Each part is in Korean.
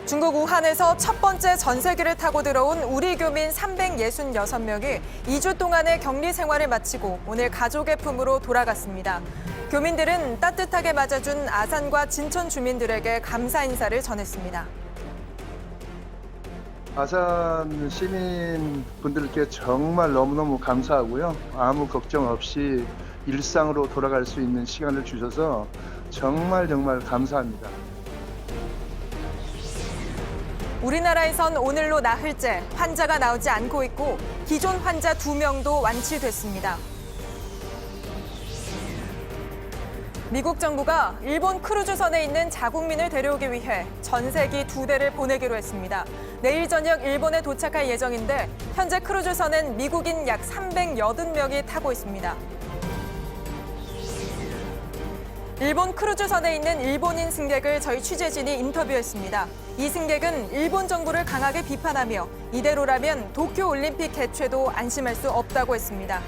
중국 우한에서 첫 번째 전세기를 타고 들어온 우리 교민 366명이 2주 동안의 격리 생활을 마치고 오늘 가족의 품으로 돌아갔습니다. 교민들은 따뜻하게 맞아준 아산과 진천 주민들에게 감사 인사를 전했습니다. 아산 시민분들께 정말 너무너무 감사하고요. 아무 걱정 없이 일상으로 돌아갈 수 있는 시간을 주셔서 정말 감사합니다. 우리나라에선 오늘로 나흘째 환자가 나오지 않고 있고 기존 환자 2명도 완치됐습니다. 미국 정부가 일본 크루즈선에 있는 자국민을 데려오기 위해 전세기 2대를 보내기로 했습니다. 내일 저녁 일본에 도착할 예정인데 현재 크루즈선엔 미국인 약 380명이 타고 있습니다. 일본 크루즈선에 있는 일본인 승객을 저희 취재진이 인터뷰했습니다. 이 승객은 일본 정부를 강하게 비판하며 이대로라면 도쿄올림픽 개최도 안심할 수 없다고 했습니다.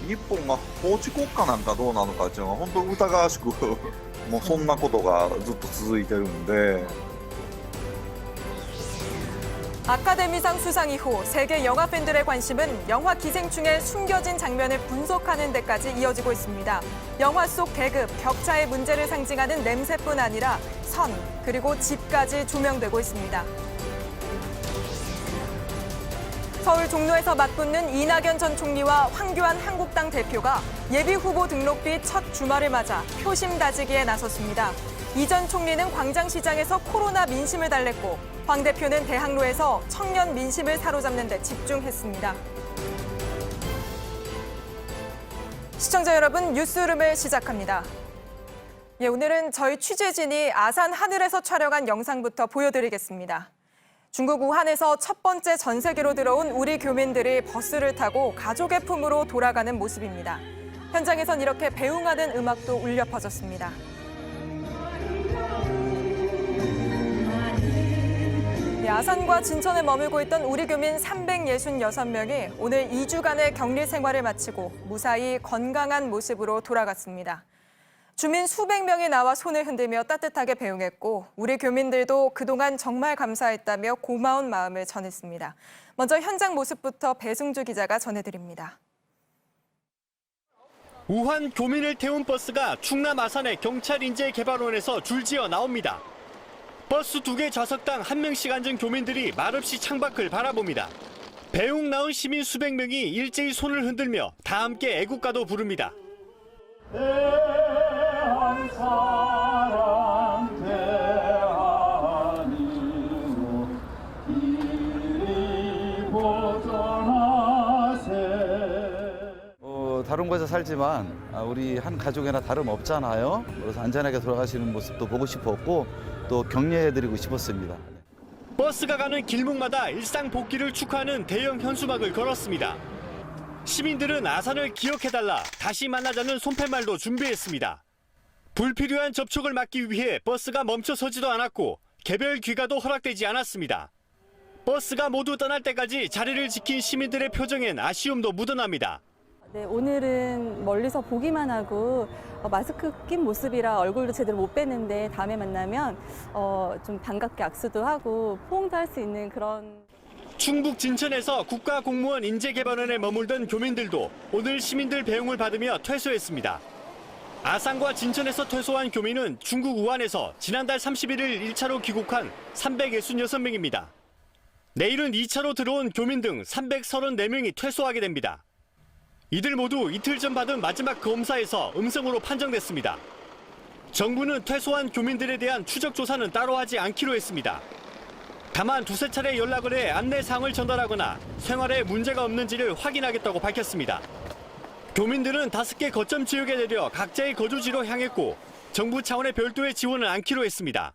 日本が法治国家なんかどうなのかっていうのは本当疑わしくもうそんなことがずっと続いてるんで 아카데미상 수상 이후 세계 영화 팬들의 관심은 영화 기생충의 숨겨진 장면을 분석하는 데까지 이어지고 있습니다. 영화 속 계급, 격차의 문제를 상징하는 냄새뿐 아니라 선, 그리고 집까지 조명되고 있습니다. 서울 종로에서 맞붙는 이낙연 전 총리와 황교안 한국당 대표가 예비후보 등록비 첫 주말을 맞아 표심 다지기에 나섰습니다. 이 전 총리는 광장시장에서 코로나 민심을 달랬고 황 대표는 대학로에서 청년 민심을 사로잡는 데 집중했습니다. 시청자 여러분, 뉴스룸을 시작합니다. 오늘은 저희 취재진이 아산 하늘에서 촬영한 영상부터 보여드리겠습니다. 중국 우한에서 첫 번째 전세기로 들어온 우리 교민들이 버스를 타고 가족의 품으로 돌아가는 모습입니다. 현장에선 이렇게 배웅하는 음악도 울려 퍼졌습니다. 아산과 진천에 머물고 있던 우리 교민 366명이 오늘 2주간의 격리 생활을 마치고 무사히 건강한 모습으로 돌아갔습니다. 주민 수백 명이 나와 손을 흔들며 따뜻하게 배웅했고 우리 교민들도 그동안 정말 감사했다며 고마운 마음을 전했습니다. 먼저 현장 모습부터 배승주 기자가 전해드립니다. 우한 교민을 태운 버스가 충남 아산의 경찰인재개발원에서 줄지어 나옵니다. 버스 2개 좌석당 1명씩 앉은 교민들이 말없이 창밖을 바라봅니다. 배웅 나온 시민 수백 명이 일제히 손을 흔들며 다 함께 애국가도 부릅니다. 대한 사랑 대한이고 이리 보존하세. 다른 곳에 살지만 우리 한 가족이나 다름없잖아요. 그래서 안전하게 돌아가시는 모습도 보고 싶었고 또 격려해드리고 싶었습니다. 버스가 가는 길목마다 일상 복귀를 축하하는 대형 현수막을 걸었습니다. 시민들은 아산을 기억해달라, 다시 만나자는 손팻말도 준비했습니다. 불필요한 접촉을 막기 위해 버스가 멈춰서지도 않았고 개별 귀가도 허락되지 않았습니다. 버스가 모두 떠날 때까지 자리를 지킨 시민들의 표정엔 아쉬움도 묻어납니다. 네, 오늘은 멀리서 보기만 하고 마스크 낀 모습이라 얼굴도 제대로 못 뵀는데 다음에 만나면 좀 반갑게 악수도 하고 포옹도 할 수 있는 그런. 충북 진천에서 국가공무원 인재개발원에 머물던 교민들도 오늘 시민들 배웅을 받으며 퇴소했습니다. 아산과 진천에서 퇴소한 교민은 중국 우한에서 지난달 31일 1차로 귀국한 366명입니다. 내일은 2차로 들어온 교민 등 334명이 퇴소하게 됩니다. 이들 모두 이틀 전 받은 마지막 검사에서 음성으로 판정됐습니다. 정부는 퇴소한 교민들에 대한 추적 조사는 따로 하지 않기로 했습니다. 다만 2~3차례 연락을 해 안내사항을 전달하거나 생활에 문제가 없는지를 확인하겠다고 밝혔습니다. 교민들은 5개 거점 지역에 내려 각자의 거주지로 향했고 정부 차원의 별도의 지원을 않기로 했습니다.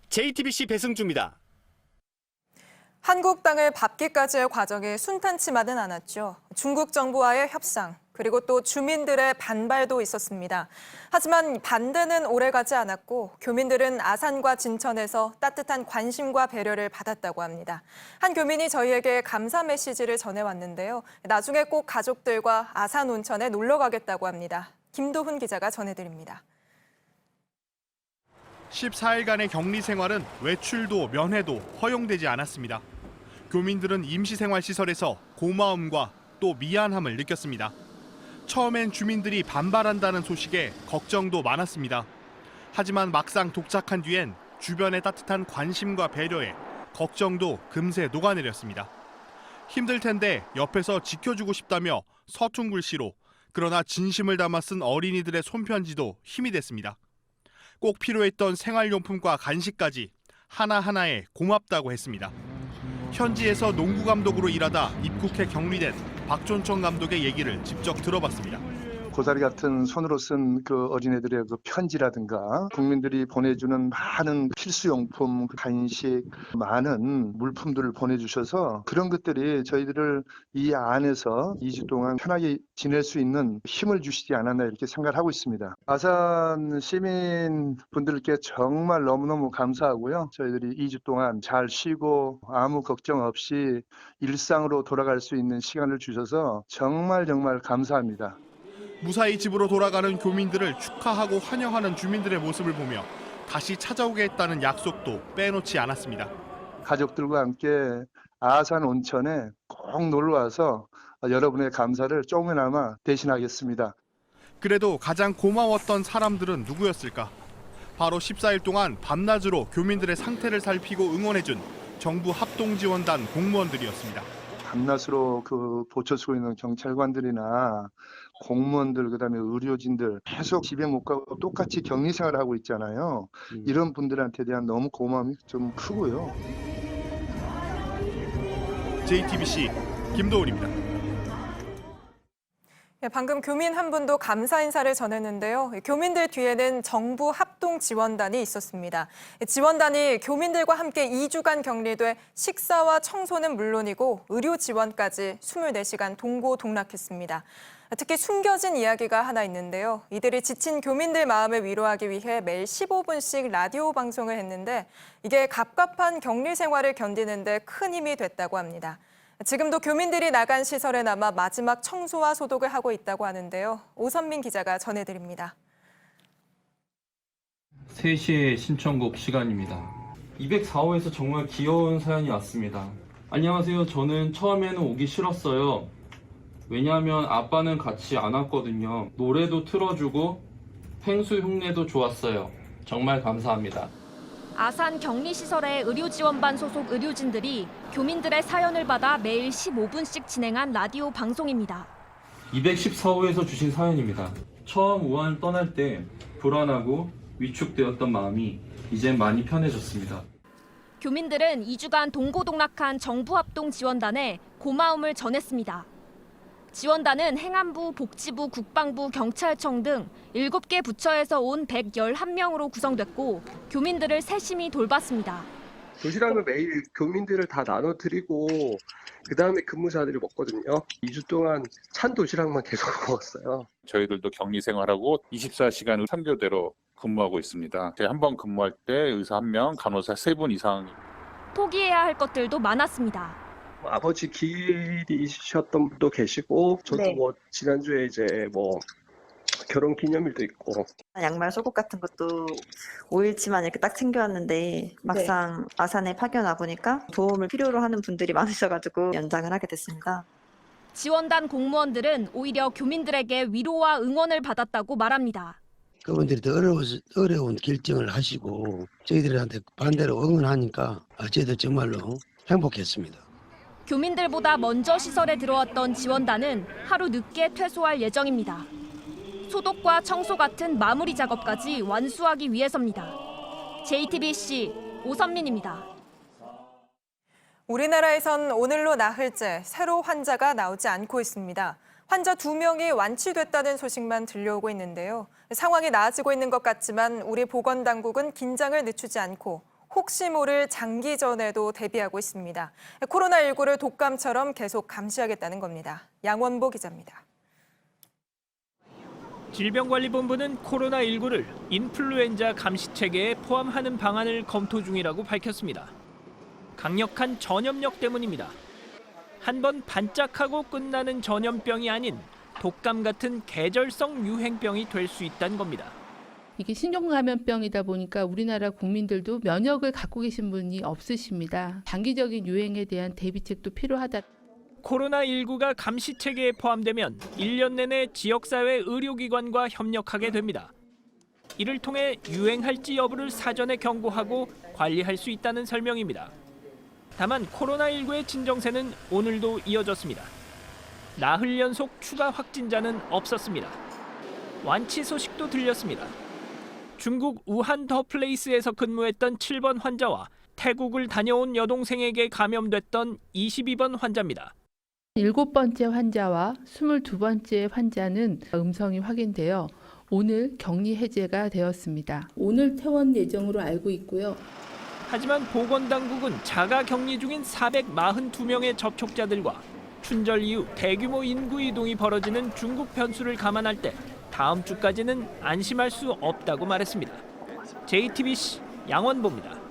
JTBC 배승주입니다. 한국당을 밟기까지의 과정이 순탄치만은 않았죠. 중국 정부와의 협상, 그리고 또 주민들의 반발도 있었습니다. 하지만 반대는 오래가지 않았고 교민들은 아산과 진천에서 따뜻한 관심과 배려를 받았다고 합니다. 한 교민이 저희에게 감사 메시지를 전해왔는데요. 나중에 꼭 가족들과 아산 온천에 놀러 가겠다고 합니다. 김도훈 기자가 전해드립니다. 14일간의 격리 생활은 외출도 면회도 허용되지 않았습니다. 교민들은 임시생활시설에서 고마움과 또 미안함을 느꼈습니다. 처음엔 주민들이 반발한다는 소식에 걱정도 많았습니다. 하지만 막상 도착한 뒤엔 주변의 따뜻한 관심과 배려에 걱정도 금세 녹아내렸습니다. 힘들 텐데 옆에서 지켜주고 싶다며 서툰 글씨로 그러나 진심을 담아 쓴 어린이들의 손편지도 힘이 됐습니다. 꼭 필요했던 생활용품과 간식까지 하나하나에 고맙다고 했습니다. 현지에서 농구 감독으로 일하다 입국해 격리된 박존청 감독의 얘기를 직접 들어봤습니다. 고사리 같은 손으로 쓴 그 어린애들의 그 편지라든가 국민들이 보내주는 많은 필수용품, 간식, 많은 물품들을 보내주셔서 그런 것들이 저희들을 이 안에서 2주 동안 편하게 지낼 수 있는 힘을 주시지 않았나 이렇게 생각을 하고 있습니다. 아산 시민분들께 정말 너무너무 감사하고요. 저희들이 2주 동안 잘 쉬고 아무 걱정 없이 일상으로 돌아갈 수 있는 시간을 주셔서 정말 감사합니다. 무사히 집으로 돌아가는 교민들을 축하하고 환영하는 주민들의 모습을 보며 다시 찾아오게 했다는 약속도 빼놓지 않았습니다. 가족들과 함께 아산 온천에 꼭 놀러와서 여러분의 감사를 조금이나마 대신하겠습니다. 그래도 가장 고마웠던 사람들은 누구였을까? 바로 14일 동안 밤낮으로 교민들의 상태를 살피고 응원해준 정부 합동지원단 공무원들이었습니다. 밤낮으로 그 보초 쓰고 있는 경찰관들이나 공무원들 그다음에 의료진들 계속 집에 못 가고 똑같이 격리 생활을 하고 있잖아요. 이런 분들한테 대한 너무 고마움이 좀 크고요. JTBC 김도훈입니다. 방금 교민 한 분도 감사 인사를 전했는데요. 교민들 뒤에는 정부 합동 지원단이 있었습니다. 지원단이 교민들과 함께 2주간 격리돼 식사와 청소는 물론이고 의료 지원까지 24시간 동고동락했습니다. 특히 숨겨진 이야기가 하나 있는데요. 이들이 지친 교민들 마음을 위로하기 위해 매일 15분씩 라디오 방송을 했는데 이게 갑갑한 격리 생활을 견디는 데 큰 힘이 됐다고 합니다. 지금도 교민들이 나간 시설에 남아 마지막 청소와 소독을 하고 있다고 하는데요. 오선민 기자가 전해드립니다. 3시에 신청곡 시간입니다. 204호에서 정말 귀여운 사연이 왔습니다. 안녕하세요. 저는 처음에는 오기 싫었어요. 왜냐하면 아빠는 같이 안 왔거든요. 노래도 틀어주고 펭수 흉내도 좋았어요. 정말 감사합니다. 아산 격리시설의 의료지원반 소속 의료진들이 교민들의 사연을 받아 매일 15분씩 진행한 라디오 방송입니다. 214호에서 주신 사연입니다. 처음 우한을 떠날 때 불안하고 위축되었던 마음이 이젠 많이 편해졌습니다. 교민들은 2주간 동고동락한 정부 합동 지원단에 고마움을 전했습니다. 지원단은 행안부, 복지부, 국방부, 경찰청 등 7개 부처에서 온 111명으로 구성됐고 교민들을 세심히 돌봤습니다. 도시락을 매일 교민들을 다 나눠드리고 그다음에 근무자들이 먹거든요. 2주 동안 찬 도시락만 계속 먹었어요. 저희들도 격리 생활하고 24시간 3교대로 근무하고 있습니다. 한 번 근무할 때 의사 1명, 간호사 3분 이상. 포기해야 할 것들도 많았습니다. 아버지 기일이셨던 분도 계시고 저도 네. 지난주에 이제 결혼 기념일도 있고 양말, 속옷 같은 것도 5일치만 이렇게 딱 챙겨왔는데 막상 아산에 파견 와 보니까 도움을 필요로 하는 분들이 많으셔가지고 연장을 하게 됐습니다. 지원단 공무원들은 오히려 교민들에게 위로와 응원을 받았다고 말합니다. 그분들이 더 어려운 결정을 하시고 저희들한테 반대로 응원하니까 저희도 정말로 행복했습니다. 교민들보다 먼저 시설에 들어왔던 지원단은 하루 늦게 퇴소할 예정입니다. 소독과 청소 같은 마무리 작업까지 완수하기 위해서입니다. JTBC 오선민입니다. 우리나라에선 오늘로 나흘째 새로 환자가 나오지 않고 있습니다. 환자 2명이 완치됐다는 소식만 들려오고 있는데요. 상황이 나아지고 있는 것 같지만 우리 보건당국은 긴장을 늦추지 않고 혹시 모를 장기전에도 대비하고 있습니다. 코로나19를 독감처럼 계속 감시하겠다는 겁니다. 양원보 기자입니다. 질병관리본부는 코로나19를 인플루엔자 감시 체계에 포함하는 방안을 검토 중이라고 밝혔습니다. 강력한 전염력 때문입니다. 한번 반짝하고 끝나는 전염병이 아닌 독감 같은 계절성 유행병이 될 수 있다는 겁니다. 이게 신종감염병이다 보니까 우리나라 국민들도 면역을 갖고 계신 분이 없으십니다. 장기적인 유행에 대한 대비책도 필요하다. 코로나19가 감시 체계에 포함되면 1년 내내 지역사회 의료기관과 협력하게 됩니다. 이를 통해 유행할지 여부를 사전에 경고하고 관리할 수 있다는 설명입니다. 다만 코로나19의 진정세는 오늘도 이어졌습니다. 나흘 연속 추가 확진자는 없었습니다. 완치 소식도 들렸습니다. 중국 우한 더 플레이스에서 근무했던 7번 환자와 태국을 다녀온 여동생에게 감염됐던 22번 환자입니다. 7번째 환자와 22번째 환자는 음성이 확인되어 오늘 격리 해제가 되었습니다. 오늘 퇴원 예정으로 알고 있고요. 하지만 보건당국은 자가 격리 중인 442명의 접촉자들과 춘절 이후 대규모 인구 이동이 벌어지는 중국 변수를 감안할 때 다음 주까지는 안심할 수 없다고 말했습니다. JTBC 양원보입니다.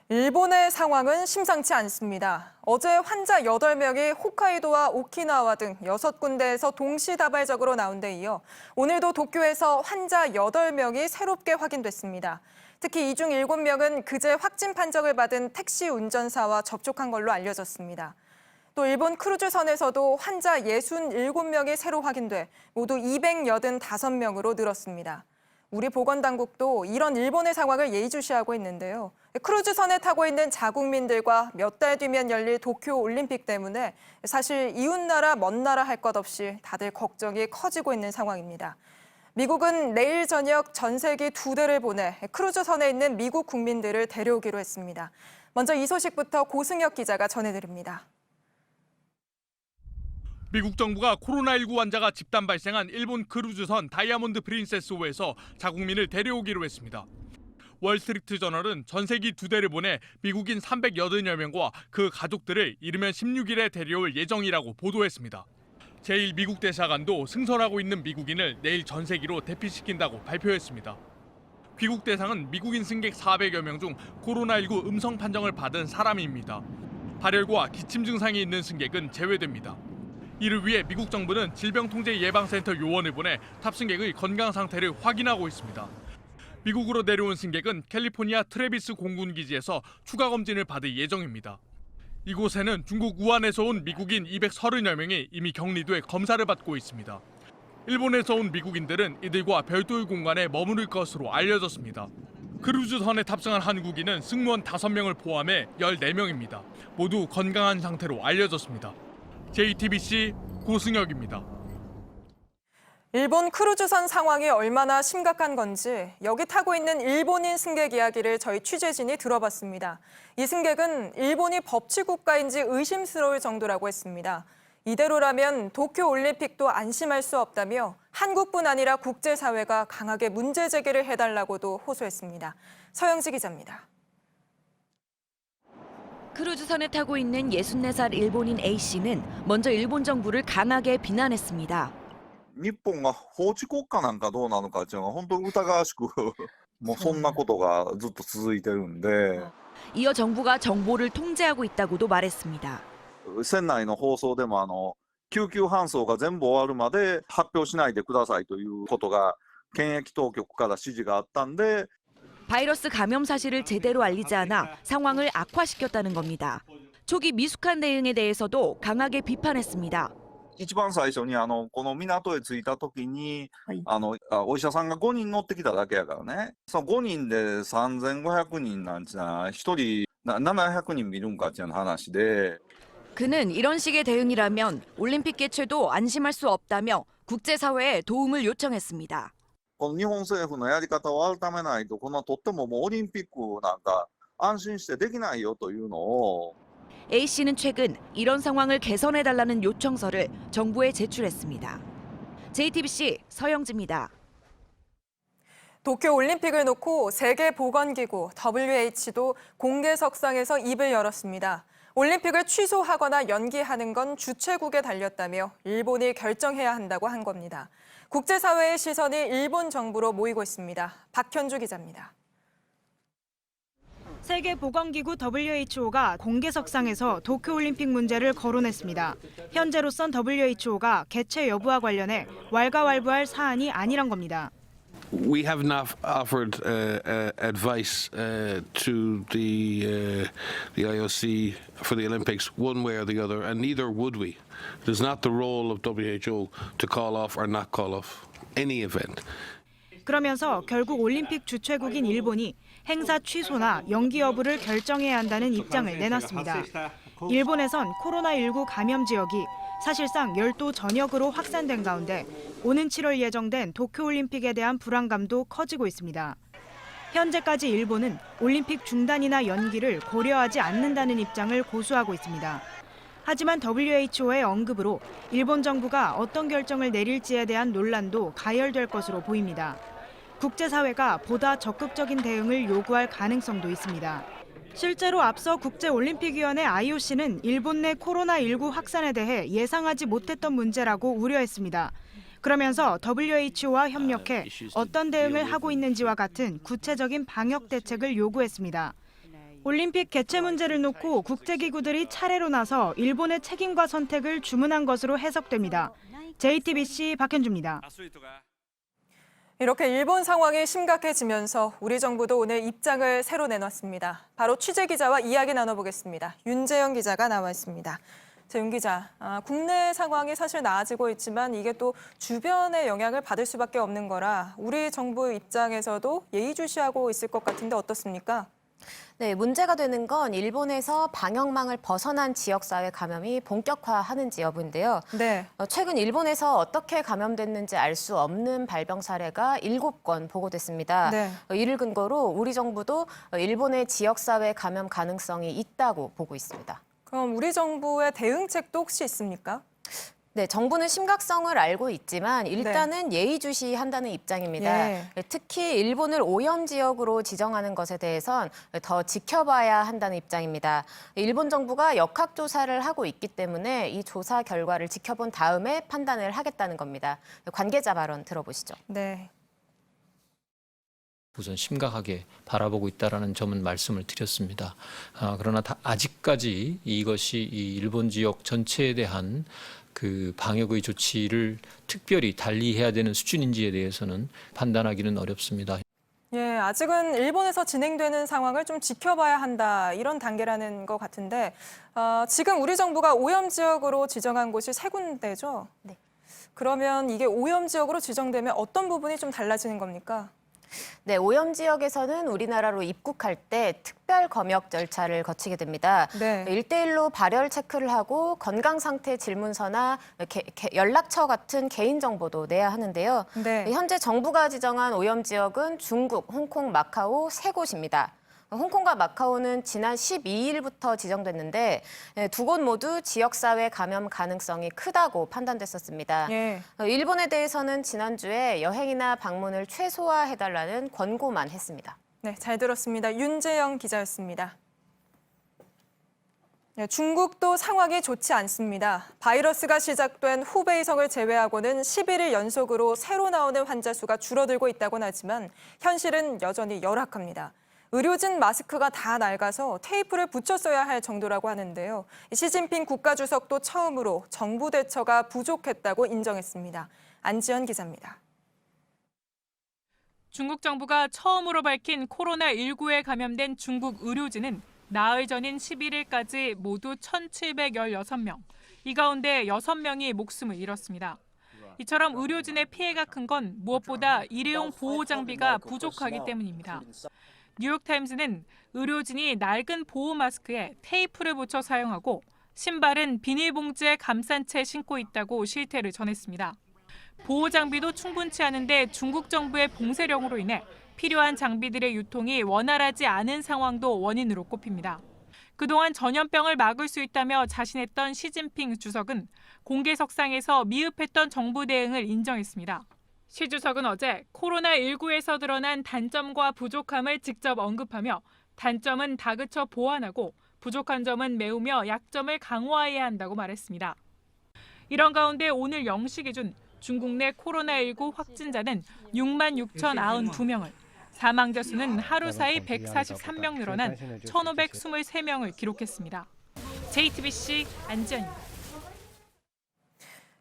일본의 상황은 심상치 않습니다. 어제 환자 8명이 홋카이도와 오키나와 등 6군데에서 동시다발적으로 나온 데 이어 오늘도 도쿄에서 환자 8명이 새롭게 확인됐습니다. 특히 이 중 7명은 그제 확진 판정을 받은 택시 운전사와 접촉한 걸로 알려졌습니다. 또 일본 크루즈선에서도 환자 67명이 새로 확인돼 모두 285명으로 늘었습니다. 우리 보건당국도 이런 일본의 상황을 예의주시하고 있는데요. 크루즈선에 타고 있는 자국민들과 몇 달 뒤면 열릴 도쿄 올림픽 때문에 사실 이웃나라 먼 나라 할 것 없이 다들 걱정이 커지고 있는 상황입니다. 미국은 내일 저녁 전세기 2대를 보내 크루즈선에 있는 미국 국민들을 데려오기로 했습니다. 먼저 이 소식부터 고승혁 기자가 전해드립니다. 미국 정부가 코로나19 환자가 집단 발생한 일본 크루즈선 다이아몬드 프린세스호에서 자국민을 데려오기로 했습니다. 월스트리트 저널은 전세기 2대를 보내 미국인 380여 명과 그 가족들을 이르면 16일에 데려올 예정이라고 보도했습니다. 제1미국 대사관도 승선하고 있는 미국인을 내일 전세기로 대피시킨다고 발표했습니다. 귀국 대상은 미국인 승객 400여 명 중 코로나19 음성 판정을 받은 사람입니다. 발열과 기침 증상이 있는 승객은 제외됩니다. 이를 위해 미국 정부는 질병통제예방센터 요원을 보내 탑승객의 건강 상태를 확인하고 있습니다. 미국으로 내려온 승객은 캘리포니아 트래비스 공군기지에서 추가 검진을 받을 예정입니다. 이곳에는 중국 우한에서 온 미국인 230여 명이 이미 격리돼 검사를 받고 있습니다. 일본에서 온 미국인들은 이들과 별도의 공간에 머무를 것으로 알려졌습니다. 크루즈선에 탑승한 한국인은 승무원 5명을 포함해 14명입니다. 모두 건강한 상태로 알려졌습니다. JTBC 고승혁입니다. 일본 크루즈선 상황이 얼마나 심각한 건지 여기 타고 있는 일본인 승객 이야기를 저희 취재진이 들어봤습니다. 이 승객은 일본이 법치국가인지 의심스러울 정도라고 했습니다. 이대로라면 도쿄 올림픽도 안심할 수 없다며 한국뿐 아니라 국제사회가 강하게 문제 제기를 해달라고도 호소했습니다. 서영지 기자입니다. 크루즈선에 타고 있는 64살 일본인 A씨는 먼저 일본 정부를 강하게 비난했습니다. 日本が法治国家なんかどうなのかっていうのが本当疑わしくもうそんなことがずっと続いてるんで 이어 정부가 정보를 통제하고 있다고도 말했습니다. 船内の放送でも救急搬送が全部終わるまで発表しないでくださいということが検疫当局から指示があったんで 바이러스 감염 사실을 제대로 알리지 않아 상황을 악화시켰다는 겁니다. 초기 미숙한 대응에 대해서도 강하게 비판했습니다. 一番最初にこの港へ着いた時にお医者さんが5人乗ってきただけやからね。その5人で3500人なんちゃ1人700人見るんかっていう話で 그는 이런 식의 대응이라면 올림픽 개최도 안심할 수 없다며 국제사회에 도움을 요청했습니다. この日本政府のやり方を改めないとこのとってももうオリンピックなんか安心してできないよというのを A씨는 최근 이런 상황을 개선해달라는 요청서를 정부에 제출했습니다. JTBC 서영지입니다. 도쿄 올림픽을 놓고 세계보건기구 WH도 공개석상에서 입을 열었습니다. 올림픽을 취소하거나 연기하는 건 주최국에 달렸다며 일본이 결정해야 한다고 한 겁니다. 국제사회의 시선이 일본 정부로 모이고 있습니다. 박현주 기자입니다. 세계보건기구 WHO가 공개석상에서 도쿄올림픽 문제를 거론했습니다. 현재로선 WHO가 개최 여부와 관련해 왈가왈부할 사안이 아니란 겁니다. We have not offered advice to the IOC for the Olympics one way or the other, and neither would we. It is not the role of WHO to call off or not call off any event. 그러면서 결국 올림픽 주최국인 일본이 행사 취소나 연기 여부를 결정해야 한다는 입장을 내놨습니다. 일본에선 코로나19 감염 지역이 사실상 열도 전역으로 확산된 가운데 오는 7월 예정된 도쿄올림픽에 대한 불안감도 커지고 있습니다. 현재까지 일본은 올림픽 중단이나 연기를 고려하지 않는다는 입장을 고수하고 있습니다. 하지만 WHO의 언급으로 일본 정부가 어떤 결정을 내릴지에 대한 논란도 가열될 것으로 보입니다. 국제사회가 보다 적극적인 대응을 요구할 가능성도 있습니다. 실제로 앞서 국제올림픽위원회 IOC는 일본 내 코로나19 확산에 대해 예상하지 못했던 문제라고 우려했습니다. 그러면서 WHO와 협력해 어떤 대응을 하고 있는지와 같은 구체적인 방역 대책을 요구했습니다. 올림픽 개최 문제를 놓고 국제기구들이 차례로 나서 일본의 책임과 선택을 주문한 것으로 해석됩니다. JTBC 박현주입니다. 이렇게 일본 상황이 심각해지면서 우리 정부도 오늘 입장을 새로 내놨습니다. 바로 취재기자와 이야기 나눠보겠습니다. 윤재영 기자가 나와 있습니다. 윤 기자, 국내 상황이 사실 나아지고 있지만 이게 또 주변의 영향을 받을 수밖에 없는 거라 우리 정부 입장에서도 예의주시하고 있을 것 같은데 어떻습니까? 네, 문제가 되는 건 일본에서 방역망을 벗어난 지역사회 감염이 본격화하는지 여부인데요. 네. 최근 일본에서 어떻게 감염됐는지 알 수 없는 발병 사례가 7건 보고됐습니다. 네. 이를 근거로 우리 정부도 일본의 지역사회 감염 가능성이 있다고 보고 있습니다. 그럼 우리 정부의 대응책도 혹시 있습니까? 네, 정부는 심각성을 알고 있지만 일단은 예의주시한다는 입장입니다. 예. 특히 일본을 오염 지역으로 지정하는 것에 대해선 더 지켜봐야 한다는 입장입니다. 일본 정부가 역학조사를 하고 있기 때문에 이 조사 결과를 지켜본 다음에 판단을 하겠다는 겁니다. 관계자 발언 들어보시죠. 네. 우선 심각하게 바라보고 있다라는 점은 말씀을 드렸습니다. 그러나 아직까지 이것이 이 일본 지역 전체에 대한 그 방역의 조치를 특별히 달리해야 되는 수준인지에 대해서는 판단하기는 어렵습니다. 예, 아직은 일본에서 진행되는 상황을 좀 지켜봐야 한다 이런 단계라는 것 같은데 지금 우리 정부가 오염 지역으로 지정한 곳이 3군데죠? 네. 그러면 이게 오염 지역으로 지정되면 어떤 부분이 좀 달라지는 겁니까? 네, 오염 지역에서는 우리나라로 입국할 때 특별 검역 절차를 거치게 됩니다. 네. 1대1로 발열 체크를 하고 건강 상태 질문서나 연락처 같은 개인 정보도 내야 하는데요. 네. 현재 정부가 지정한 오염 지역은 중국, 홍콩, 마카오 3곳입니다. 홍콩과 마카오는 지난 12일부터 지정됐는데 2곳 모두 지역사회 감염 가능성이 크다고 판단됐었습니다. 예. 일본에 대해서는 지난주에 여행이나 방문을 최소화해달라는 권고만 했습니다. 네, 잘 들었습니다. 윤재영 기자였습니다. 네, 중국도 상황이 좋지 않습니다. 바이러스가 시작된 후베이성을 제외하고는 11일 연속으로 새로 나오는 환자 수가 줄어들고 있다고는 하지만 현실은 여전히 열악합니다. 의료진 마스크가 다 낡아서 테이프를 붙여 써야 할 정도라고 하는데요. 시진핑 국가주석도 처음으로 정부 대처가 부족했다고 인정했습니다. 안지연 기자입니다. 중국 정부가 처음으로 밝힌 코로나19에 감염된 중국 의료진은 나흘 전인 11일까지 모두 1,716명. 이 가운데 6명이 목숨을 잃었습니다. 이처럼 의료진의 피해가 큰 건 무엇보다 일회용 보호 장비가 부족하기 때문입니다. 뉴욕타임스는 의료진이 낡은 보호 마스크에 테이프를 붙여 사용하고 신발은 비닐봉지에 감싼 채 신고 있다고 실태를 전했습니다. 보호 장비도 충분치 않은데 중국 정부의 봉쇄령으로 인해 필요한 장비들의 유통이 원활하지 않은 상황도 원인으로 꼽힙니다. 그동안 전염병을 막을 수 있다며 자신했던 시진핑 주석은 공개석상에서 미흡했던 정부 대응을 인정했습니다. 시 주석은 어제 코로나19에서 드러난 단점과 부족함을 직접 언급하며 단점은 다그쳐 보완하고 부족한 점은 메우며 약점을 강화해야 한다고 말했습니다. 이런 가운데 오늘 0시 기준 중국 내 코로나19 확진자는 66,092명을, 사망자 수는 하루 사이 143명 늘어난 1,523명을 기록했습니다. JTBC 안지연입니다.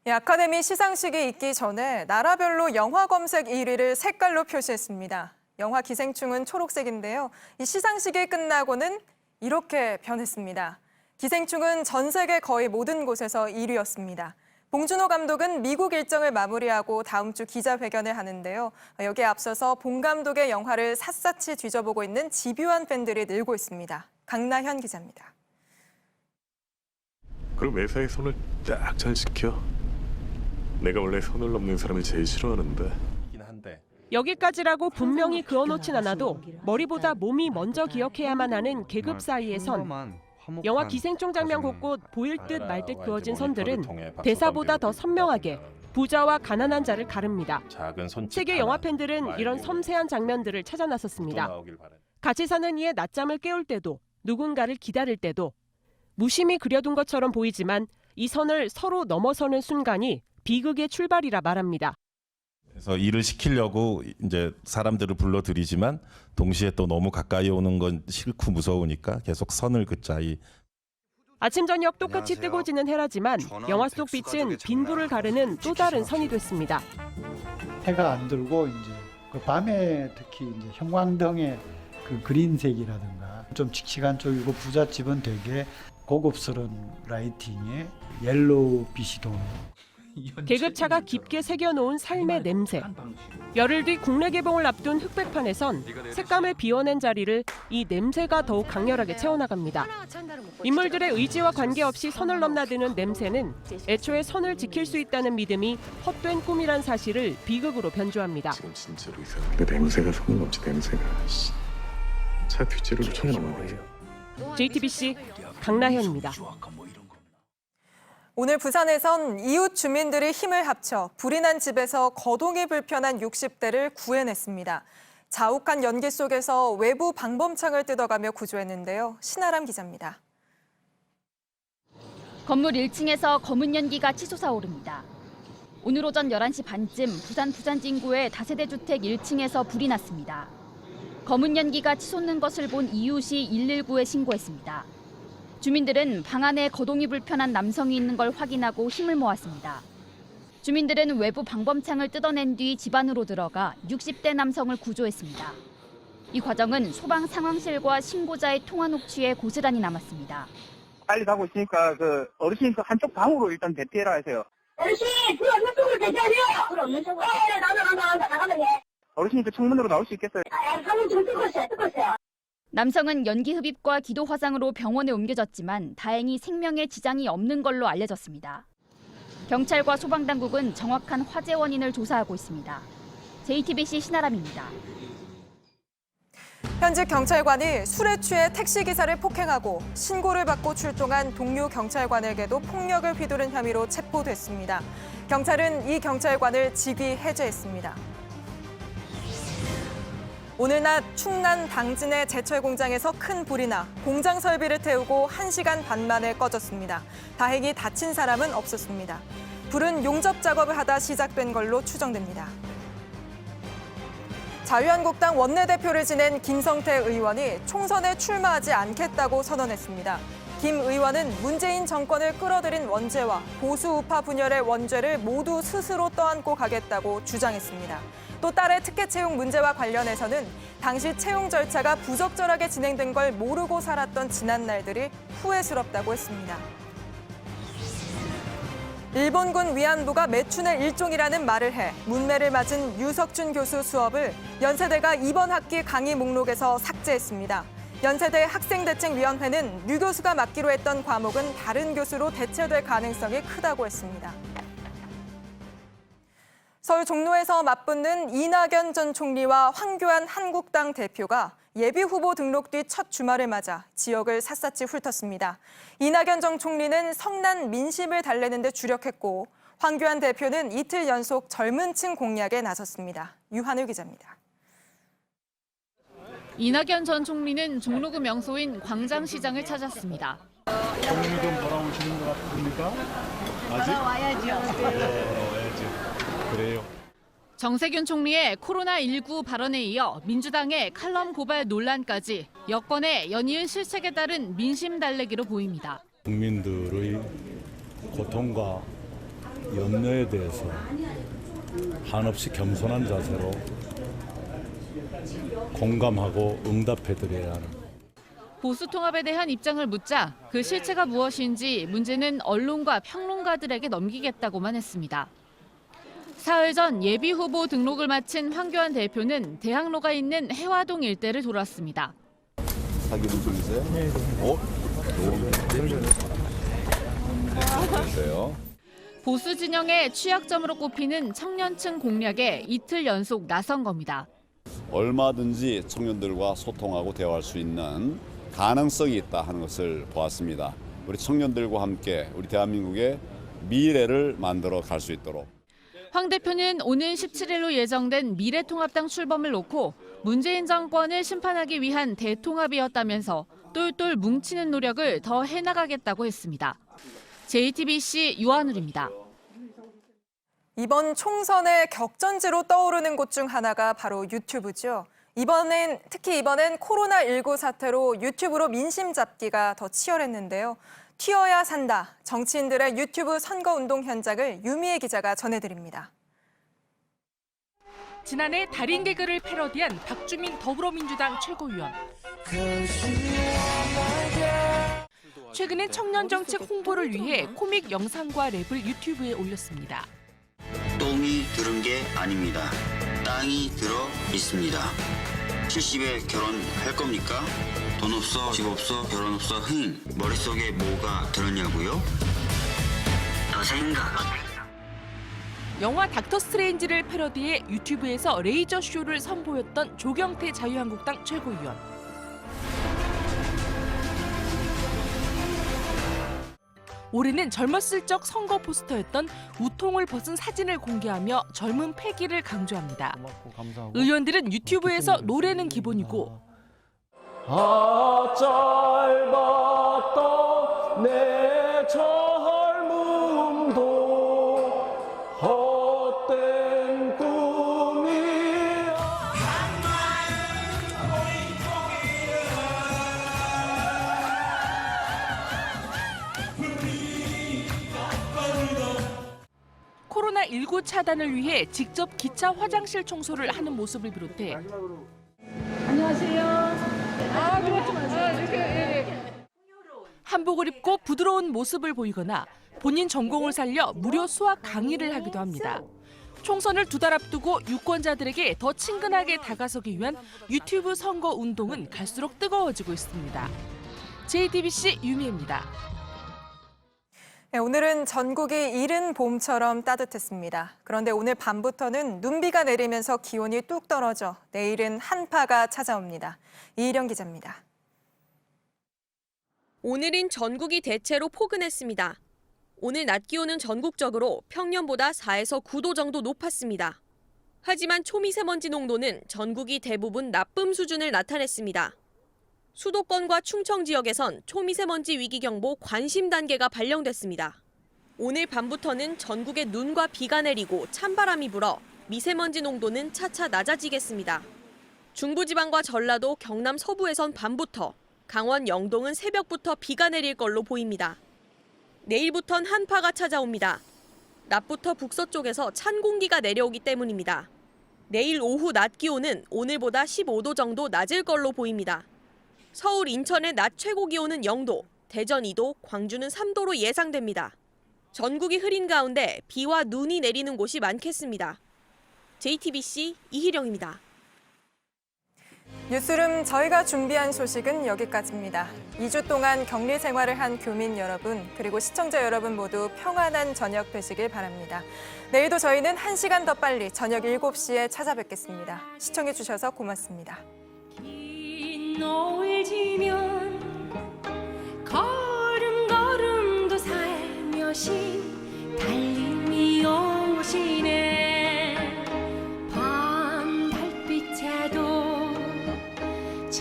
아카데미 시상식이 있기 전에 나라별로 영화 검색 1위를 색깔로 표시했습니다. 영화 기생충은 초록색인데요. 이 시상식이 끝나고는 이렇게 변했습니다. 기생충은 전 세계 거의 모든 곳에서 1위였습니다. 봉준호 감독은 미국 일정을 마무리하고 다음 주 기자회견을 하는데요. 여기에 앞서서 봉 감독의 영화를 샅샅이 뒤져보고 있는 집요한 팬들이 늘고 있습니다. 강나현 기자입니다. 그럼 매사에 손을 딱 잘 지켜. 내가 원래 손을 넘는 사람을 제일 싫어하는데. 여기까지라고 분명히 그어놓진 않아도 머리보다 몸이 먼저 기억해야만 하는 계급 사이에선 영화 기생충 장면 곳곳 보일 듯 말 듯 그어진 선들은 대사보다 더 선명하게 부자와 가난한 자를 가릅니다. 세계 영화 팬들은 이런 섬세한 장면들을 찾아 나섰습니다. 같이 사는 이의 낮잠을 깨울 때도 누군가를 기다릴 때도 무심히 그려둔 것처럼 보이지만 이 선을 서로 넘어서는 순간이 비극의 출발이라 말합니다. 그래서 일을 시키려고 이제 사람들을 불러들이지만 동시에 또 너무 가까이 오는 건 싫고 무서우니까 계속 선을 긋자. 아침 저녁 똑같이 뜨고 지는 해라지만 영화 속 빛은 빈부를 가르는 또 다른 선이 됐습니다. 해가 안 들고 이제 그 밤에 특히 이제 형광등의 그 그린색이라든가 좀 칙칙한 쪽이고 부잣집은 되게 고급스러운 라이팅에 옐로우 빛이 도는. 계급차가 깊게 새겨놓은 삶의 냄새. 열흘 뒤 국내 개봉을 앞둔 흑백판에선 색감을 비워낸 자리를 이 냄새가 더욱 강렬하게 채워나갑니다. 인물들의 의지와 관계없이 선을 넘나드는 냄새는 애초에 선을 지킬 수 있다는 믿음이 헛된 꿈이란 사실을 비극으로 변주합니다. 지금 진짜로 이상한데 냄새가 손을 넘지 냄새가. 차 뒷재료를 쳐야 넘어가요. JTBC 강나현입니다. 오늘 부산에선 이웃 주민들이 힘을 합쳐 불이 난 집에서 거동이 불편한 60대를 구해냈습니다. 자욱한 연기 속에서 외부 방범창을 뜯어가며 구조했는데요. 신아람 기자입니다. 건물 1층에서 검은 연기가 치솟아 오릅니다. 오늘 오전 11시 반쯤 부산 부산진구의 다세대 주택 1층에서 불이 났습니다. 검은 연기가 치솟는 것을 본 이웃이 119에 신고했습니다. 주민들은 방 안에 거동이 불편한 남성이 있는 걸 확인하고 힘을 모았습니다. 주민들은 외부 방범창을 뜯어낸 뒤 집 안으로 들어가 60대 남성을 구조했습니다. 이 과정은 소방 상황실과 신고자의 통화 녹취에 고스란히 남았습니다. 빨리 가고 있으니까 그 어르신 그 한쪽 방으로 일단 대피해라 하세요. 어르신, 불 없는 쪽으로 대피하세요. 불 없는 쪽으로. 네, 나가면 돼. 어르신이 그 창문으로 나올 수 있겠어요? 창문 지금 뜯고 있어요. 남성은 연기 흡입과 기도 화상으로 병원에 옮겨졌지만 다행히 생명에 지장이 없는 걸로 알려졌습니다. 경찰과 소방당국은 정확한 화재 원인을 조사하고 있습니다. JTBC 신아람입니다. 현직 경찰관이 술에 취해 택시기사를 폭행하고 신고를 받고 출동한 동료 경찰관에게도 폭력을 휘두른 혐의로 체포됐습니다. 경찰은 이 경찰관을 직위 해제했습니다. 오늘 낮 충남 당진의 제철 공장에서 큰 불이 나 공장 설비를 태우고 1시간 반 만에 꺼졌습니다. 다행히 다친 사람은 없었습니다. 불은 용접 작업을 하다 시작된 걸로 추정됩니다. 자유한국당 원내대표를 지낸 김성태 의원이 총선에 출마하지 않겠다고 선언했습니다. 김 의원은 문재인 정권을 끌어들인 원죄와 보수 우파 분열의 원죄를 모두 스스로 떠안고 가겠다고 주장했습니다. 또 딸의 특혜 채용 문제와 관련해서는 당시 채용 절차가 부적절하게 진행된 걸 모르고 살았던 지난 날들이 후회스럽다고 했습니다. 일본군 위안부가 매춘의 일종이라는 말을 해 문매를 맞은 유석준 교수 수업을 연세대가 이번 학기 강의 목록에서 삭제했습니다. 연세대 학생대책위원회는 류 교수가 맡기로 했던 과목은 다른 교수로 대체될 가능성이 크다고 했습니다. 서울 종로에서 맞붙는 이낙연 전 총리와 황교안 한국당 대표가 예비후보 등록 뒤 첫 주말을 맞아 지역을 샅샅이 훑었습니다. 이낙연 전 총리는 성난 민심을 달래는 데 주력했고 황교안 대표는 이틀 연속 젊은 층 공략에 나섰습니다. 유한을 기자입니다. 이낙연 전 총리는 종로구 명소인 광장시장을 찾았습니다. 경리 좀 돌아오시는 것 같습니까? 돌아와야죠. 그래요. 정세균 총리의 코로나19 발언에 이어 민주당의 칼럼 고발 논란까지 여권의 연이은 실책에 따른 민심 달래기로 보입니다. 국민들의 고통과 염려에 대해서 한없이 겸손한 자세로 공감하고 응답해드려야 하는. 보수 통합에 대한 입장을 묻자 그 실체가 무엇인지 문제는 언론과 평론가들에게 넘기겠다고만 했습니다. 사흘 전 예비후보 등록을 마친 황교안 대표는 대학로가 있는 해화동 일대를 돌았습니다. 사귀는 중이세요? 네. 네. 보수 진영의 취약점으로 꼽히는 청년층 공략에 이틀 연속 나선 겁니다. 얼마든지 청년들과 소통하고 대화할 수 있는 가능성이 있다 하는 것을 보았습니다. 우리 청년들과 함께 우리 대한민국의 미래를 만들어 갈 수 있도록. 황 대표는 오는 17일로 예정된 미래통합당 출범을 놓고 문재인 정권을 심판하기 위한 대통합이었다면서 똘똘 뭉치는 노력을 더 해나가겠다고 했습니다. JTBC 유한울입니다. 이번 총선의 격전지로 떠오르는 곳 중 하나가 바로 유튜브죠. 특히 이번엔 코로나19 사태로 유튜브로 민심 잡기가 더 치열했는데요. 튀어야 산다. 정치인들의 유튜브 선거운동 현장을 유미애 기자가 전해드립니다. 지난해 달인 개그를 패러디한 박주민 더불어민주당 최고위원. 최근엔 청년 정책 홍보를 위해 코믹 영상과 랩을 유튜브에 올렸습니다. 똥이 들은 게 아닙니다. 땅이 들어 있습니다. 70에 결혼할 겁니까? 돈 없어, 집 없어, 결혼 없어, 머릿속에 뭐가 들었냐고요? 너 생각. 영화 닥터 스트레인지를 패러디해 유튜브에서 레이저 쇼를 선보였던 조경태 자유한국당 최고위원. 올해는 젊었을 적 선거 포스터였던 우통을 벗은 사진을 공개하며 젊은 패기를 강조합니다. 의원들은 유튜브에서 노래는 기본이고 짧았던 내 젊음도 헛된 꿈이야. 코로나19 차단을 위해 직접 기차 화장실 청소를 하는 모습을 비롯해 안녕하세요. 한복을 입고 부드러운 모습을 보이거나 본인 전공을 살려 무료 수학 강의를 하기도 합니다. 총선을 2달 앞두고 유권자들에게 더 친근하게 다가서기 위한 유튜브 선거 운동은 갈수록 뜨거워지고 있습니다. JTBC 유미애입니다. 네, 오늘은 전국이 이른 봄처럼 따뜻했습니다. 그런데 오늘 밤부터는 눈비가 내리면서 기온이 뚝 떨어져 내일은 한파가 찾아옵니다. 이희령 기자입니다. 오늘은 전국이 대체로 포근했습니다. 오늘 낮 기온은 전국적으로 평년보다 4에서 9도 정도 높았습니다. 하지만 초미세먼지 농도는 전국이 대부분 나쁨 수준을 나타냈습니다. 수도권과 충청 지역에선 초미세먼지 위기경보 관심 단계가 발령됐습니다. 오늘 밤부터는 전국에 눈과 비가 내리고 찬바람이 불어 미세먼지 농도는 차차 낮아지겠습니다. 중부지방과 전라도, 경남 서부에선 밤부터, 강원 영동은 새벽부터 비가 내릴 걸로 보입니다. 내일부턴 한파가 찾아옵니다. 낮부터 북서쪽에서 찬 공기가 내려오기 때문입니다. 내일 오후 낮 기온은 오늘보다 15도 정도 낮을 걸로 보입니다. 서울, 인천의 낮 최고 기온은 0도, 대전 2도, 광주는 3도로 예상됩니다. 전국이 흐린 가운데 비와 눈이 내리는 곳이 많겠습니다. JTBC 이희령입니다. 뉴스룸 저희가 준비한 소식은 여기까지입니다. 2주 동안 격리 생활을 한 교민 여러분, 그리고 시청자 여러분 모두 평안한 저녁 되시길 바랍니다. 내일도 저희는 1시간 더 빨리 저녁 7시에 찾아뵙겠습니다. 시청해주셔서 고맙습니다. 노을 지면 걸음걸음도 살며시